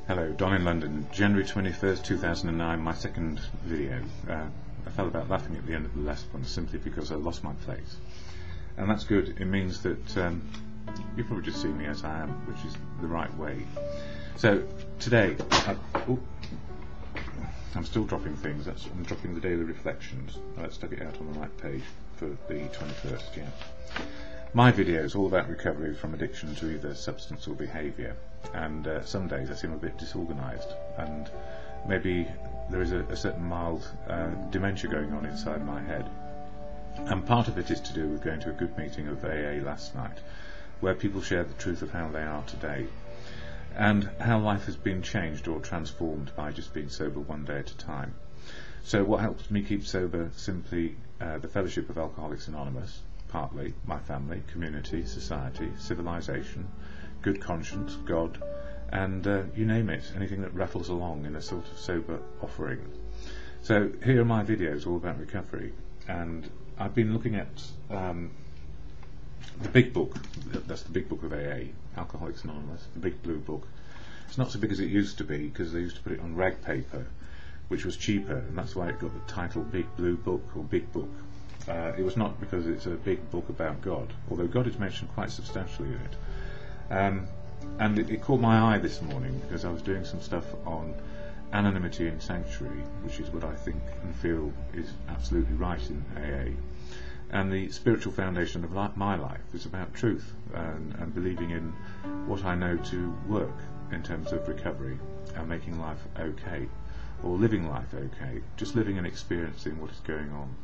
Hello, Don in London, January 21st, 2009, my second video. I felt about laughing at the end of the last one simply because I lost my place. And that's good. It means that you probably just see me as I am, which is the right way. So, today, I'm still dropping things. I'm dropping the daily reflections. I stuck it out on the right page for the 21st, yeah. My video is all about recovery from addiction to either substance or behaviour, and some days I seem a bit disorganised, and maybe there is a certain mild dementia going on inside my head. And part of it is to do with going to a good meeting of AA last night, where people shared the truth of how they are today, and how life has been changed or transformed by just being sober one day at a time. So what helps me keep sober? Simply the fellowship of Alcoholics Anonymous, partly my family, community, society, civilization, good conscience, God, and you name it, anything that rattles along in a sort of sober offering. So here are my videos all about recovery, and I've been looking at the big book. That's the big book of AA, Alcoholics Anonymous, the big blue book. It's not so big as it used to be, because they used to put it on rag paper, which was cheaper, and that's why it got the title Big Blue Book or Big Book. It was not because it's a big book about God, although God is mentioned quite substantially in it. And it caught my eye this morning because I was doing some stuff on anonymity in sanctuary, which is what I think and feel is absolutely right in AA. And the spiritual foundation of my life is about truth and believing in what I know to work in terms of recovery and making life okay, or living life okay, just living and experiencing what is going on.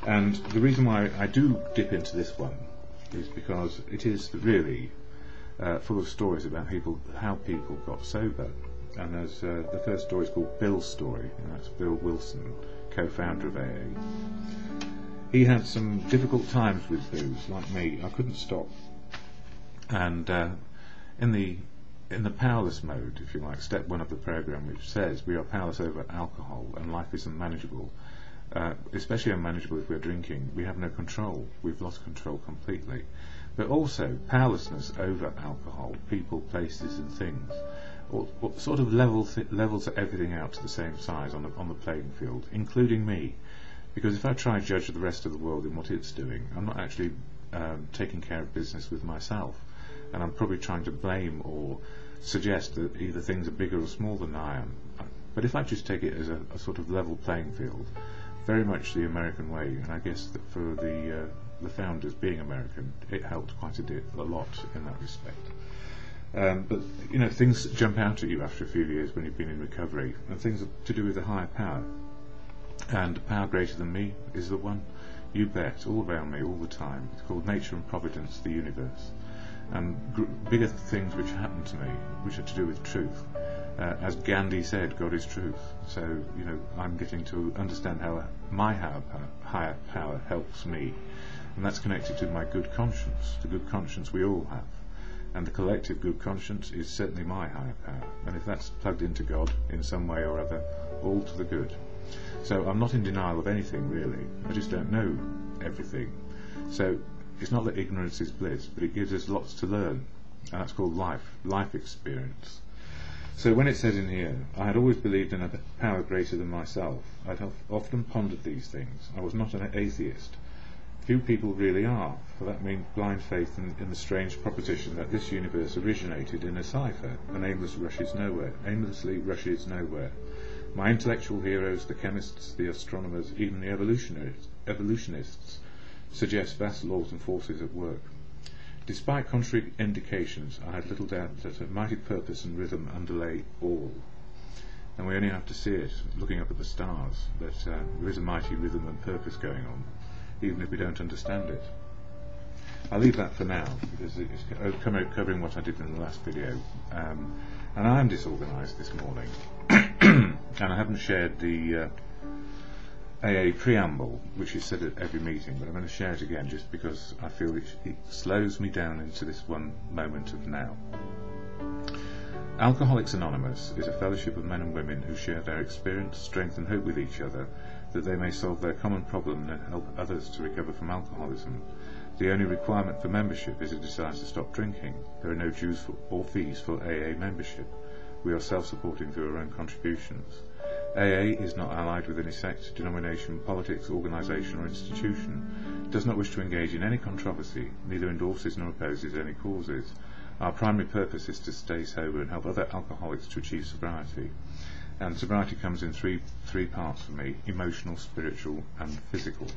And the reason why I do dip into this one is because it is really full of stories about how people got sober. And there's the first story is called Bill's story, and that's Bill Wilson, co-founder of AA. He had some difficult times with booze, like me. I couldn't stop. And in the powerless mode, if you like, step one of the program, which says we are powerless over alcohol and life is unmanageable, especially unmanageable if we're drinking. We have no control. We've lost control completely. But also powerlessness over alcohol, people, places and things, or sort of levels everything out to the same size on the playing field, including me. Because if I try and judge the rest of the world in what it's doing, I'm not actually taking care of business with myself, and I'm probably trying to blame or suggest that either things are bigger or smaller than I am. But if I just take it as a sort of level playing field, very much the American way, and I guess that for the founders being American, it helped quite a lot in that respect. But you know, things jump out at you after a few years when you've been in recovery, and things are to do with a higher power. And a power greater than me is the one, you bet, all around me all the time. It's called nature and providence, the universe, and bigger things which happen to me, which are to do with truth. As Gandhi said, God is truth. So, you know, I'm getting to understand how my higher power helps me. And that's connected to my good conscience, the good conscience we all have. And the collective good conscience is certainly my higher power. And if that's plugged into God in some way or other, all to the good. So I'm not in denial of anything, really. I just don't know everything. So it's not that ignorance is bliss, but it gives us lots to learn. And that's called life experience. So when it says in here, I had always believed in a power greater than myself, I'd often pondered these things. I was not an atheist. Few people really are, for that means blind faith in the strange proposition that this universe originated in a cipher and aimlessly rushes nowhere. My intellectual heroes, the chemists, the astronomers, even the evolutionists, suggest vast laws and forces at work. Despite contrary indications, I had little doubt that a mighty purpose and rhythm underlay all. And we only have to see it, looking up at the stars, that there is a mighty rhythm and purpose going on, even if we don't understand it. I'll leave that for now, because it's covering what I did in the last video. And I am disorganised this morning, and I haven't shared the AA preamble, which is said at every meeting, but I'm going to share it again just because I feel it slows me down into this one moment of now. Alcoholics Anonymous is a fellowship of men and women who share their experience, strength and hope with each other, that they may solve their common problem and help others to recover from alcoholism. The only requirement for membership is a desire to stop drinking. There are no dues or fees for AA membership. We are self-supporting through our own contributions. AA is not allied with any sect, denomination, politics, organisation or institution. It does not wish to engage in any controversy, neither endorses nor opposes any causes. Our primary purpose is to stay sober and help other alcoholics to achieve sobriety. And sobriety comes in three parts for me: emotional, spiritual and physical.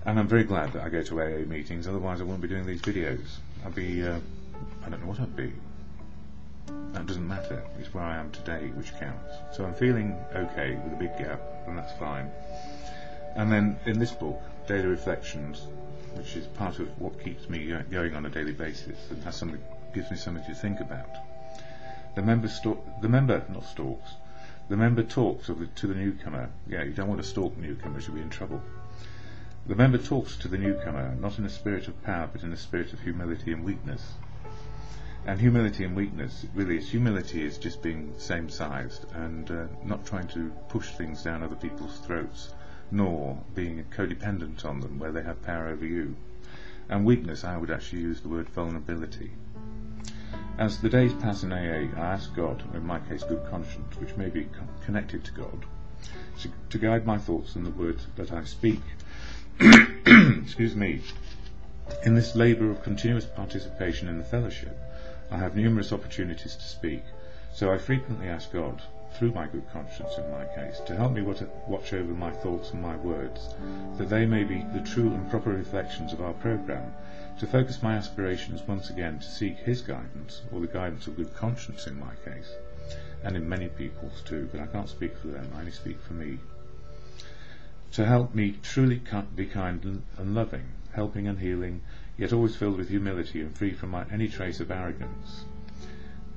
And I'm very glad that I go to AA meetings, otherwise I won't be doing these videos. I'd be, I don't know what I'd be. That doesn't matter, it's where I am today which counts. So I'm feeling okay with a big gap, and that's fine. And then in this book, Daily Reflections, which is part of what keeps me going on a daily basis and gives me something to think about. The member talks to the newcomer. Yeah, you don't want to stalk newcomers, you'll be in trouble. The member talks to the newcomer, not in a spirit of power, but in a spirit of humility and weakness. And humility and weakness, really, humility is just being same-sized and not trying to push things down other people's throats, nor being codependent on them where they have power over you. And weakness, I would actually use the word vulnerability. As the days pass in AA, I ask God, in my case good conscience, which may be connected to God, to guide my thoughts and the words that I speak. Excuse me. In this labour of continuous participation in the fellowship, I have numerous opportunities to speak, so I frequently ask God, through my good conscience in my case, to help me watch over my thoughts and my words, that they may be the true and proper reflections of our programme, to focus my aspirations once again to seek His guidance, or the guidance of good conscience in my case, and in many people's too, but I can't speak for them, I only speak for me. To help me truly be kind and loving, helping and healing, yet always filled with humility and free from any trace of arrogance.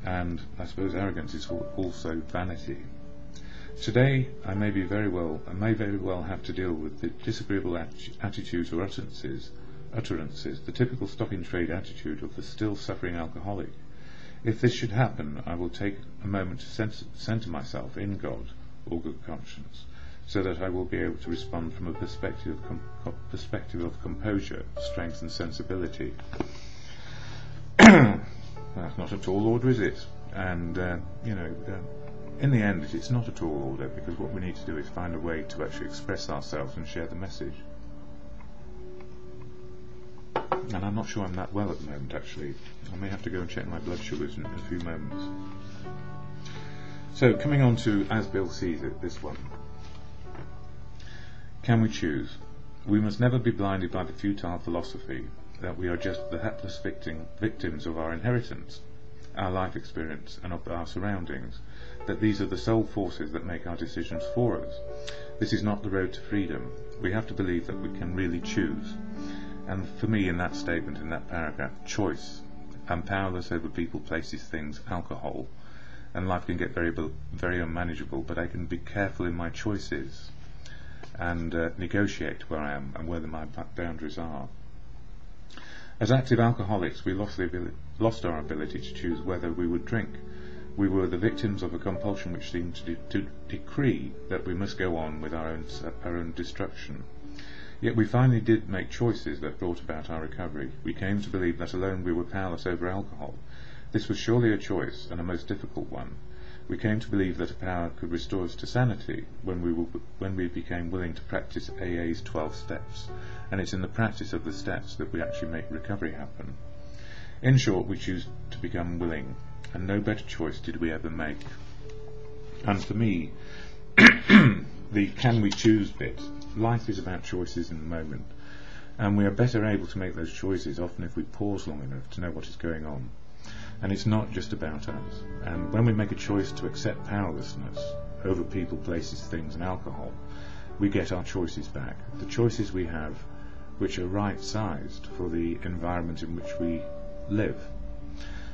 And I suppose arrogance is also vanity. Today I may very well have to deal with the disagreeable attitudes or utterances, the typical stop-in-trade attitude of the still suffering alcoholic. If this should happen, I will take a moment to centre myself in God or good conscience, so that I will be able to respond from a perspective of composure, strength and sensibility. That's not a tall order, is it? And, in the end it's not a tall order, because what we need to do is find a way to actually express ourselves and share the message. And I'm not sure I'm that well at the moment, actually. I may have to go and check my blood sugars in a few moments. So, coming on to As Bill Sees It, this one. Can we choose? We must never be blinded by the futile philosophy that we are just the hapless victims of our inheritance, our life experience and of our surroundings, that these are the sole forces that make our decisions for us. This is not the road to freedom. We have to believe that we can really choose. And for me, in that statement, in that paragraph, choice. I'm powerless over people, places, things, alcohol, and life can get very unmanageable, but I can be careful in my choices and negotiate where I am and where my boundaries are. As active alcoholics, we lost our ability to choose whether we would drink. We were the victims of a compulsion which seemed to decree that we must go on with our own destruction. Yet we finally did make choices that brought about our recovery. We came to believe that alone we were powerless over alcohol. This was surely a choice, and a most difficult one. We came to believe that a power could restore us to sanity when we became willing to practice AA's 12 steps, and it's in the practice of the steps that we actually make recovery happen. In short, we choose to become willing, and no better choice did we ever make. And for me, the can we choose bit, life is about choices in the moment, and we are better able to make those choices often if we pause long enough to know what is going on. And it's not just about us. And when we make a choice to accept powerlessness over people, places, things and alcohol, we get our choices back. The choices we have which are right-sized for the environment in which we live.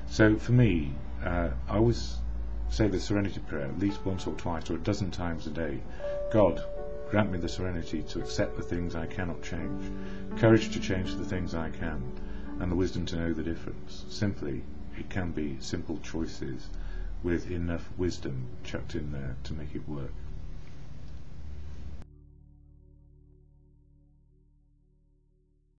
So for me, I always say the Serenity Prayer at least once or twice or a dozen times a day. God, grant me the serenity to accept the things I cannot change, courage to change the things I can, and the wisdom to know the difference. Simply, it can be simple choices with enough wisdom chucked in there to make it work.